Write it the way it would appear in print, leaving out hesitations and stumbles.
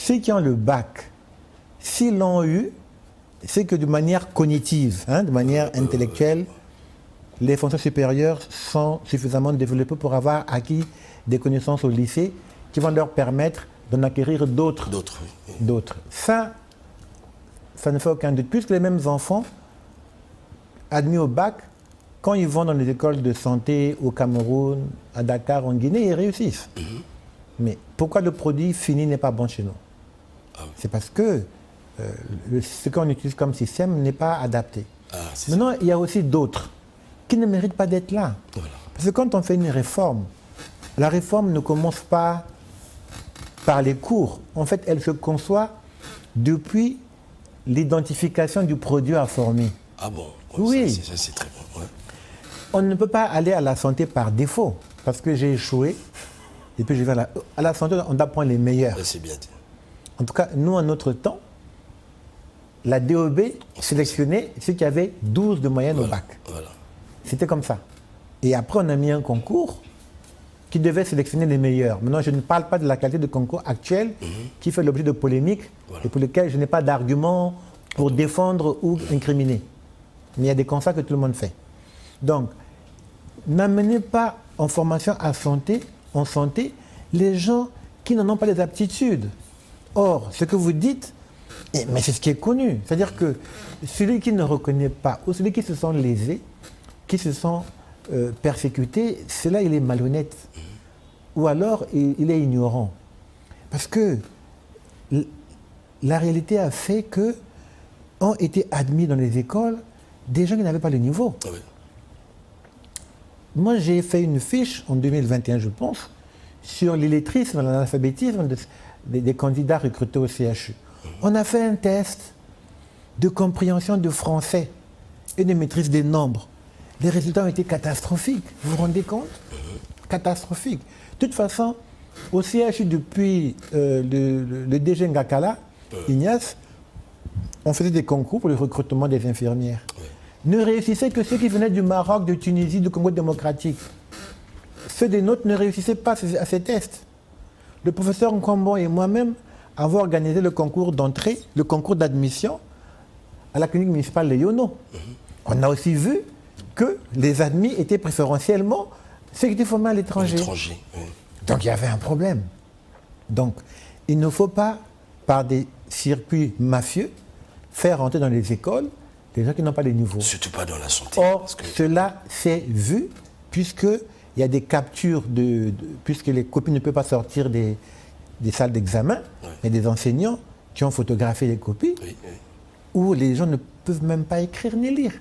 ceux qui ont le bac, s'ils l'ont eu, c'est que de manière cognitive, de manière intellectuelle, les fonctions supérieures sont suffisamment développées pour avoir acquis des connaissances au lycée qui vont leur permettre d'en acquérir d'autres. D'autres. Ça ne fait aucun doute. Puisque les mêmes enfants, admis au bac, quand ils vont dans les écoles de santé au Cameroun, à Dakar, en Guinée, ils réussissent. Mais pourquoi le produit fini n'est pas bon chez nous? C'est parce que ce qu'on utilise comme système n'est pas adapté. Maintenant, il y a aussi d'autres qui ne méritent pas d'être là. Voilà. Parce que quand on fait une réforme, la réforme ne commence pas par les cours. En fait, elle se conçoit depuis l'identification du produit à former. Ah bon? Oui. Ça, c'est très bon. Ouais. On ne peut pas aller à la santé par défaut, parce que j'ai échoué, et puis je vais à la santé, on apprend les meilleurs. C'est bien dit. En tout cas, nous, en notre temps, la DOB sélectionnait ceux qui avaient 12 de moyenne au bac. Voilà. C'était comme ça. Et après, on a mis un concours qui devait sélectionner les meilleurs. Maintenant, je ne parle pas de la qualité de concours actuel qui fait l'objet de polémiques et pour lequel je n'ai pas d'argument pour défendre ou incriminer. Mais il y a des constats que tout le monde fait. Donc, n'amenez pas en formation en santé, les gens qui n'en ont pas les aptitudes. Or, ce que vous dites, mais c'est ce qui est connu. C'est-à-dire que celui qui ne reconnaît pas, ou celui qui se sent lésé, qui se sent persécuté, celui-là, il est malhonnête. Ou alors, il est ignorant. Parce que la réalité a fait que ont été admis dans les écoles des gens qui n'avaient pas le niveau. Ah oui. Moi, j'ai fait une fiche en 2021, je pense, sur l'illettrisme, l'analphabétisme des candidats recrutés au CHU. On a fait un test de compréhension de français et de maîtrise des nombres. Les résultats ont été catastrophiques. Vous vous rendez compte? Catastrophiques. De toute façon, au CHU, depuis le DG Ngakala, Ignace, on faisait des concours pour le recrutement des infirmières. Ne réussissaient que ceux qui venaient du Maroc, de Tunisie, du Congo démocratique. Ceux des nôtres ne réussissaient pas à ces tests. Le professeur Nkombo et moi-même avons organisé le concours d'entrée, le concours d'admission à la clinique municipale de Yono. On a aussi vu que les admis étaient préférentiellement ceux qui étaient formés à l'étranger. Donc il y avait un problème. Donc il ne faut pas, par des circuits mafieux, faire rentrer dans les écoles des gens qui n'ont pas les niveaux. Surtout pas dans la santé. Or, cela s'est vu, puisqu'il y a des captures, puisque les copies ne peuvent pas sortir des salles d'examen, mais des enseignants qui ont photographié les copies, où les gens ne peuvent même pas écrire ni lire.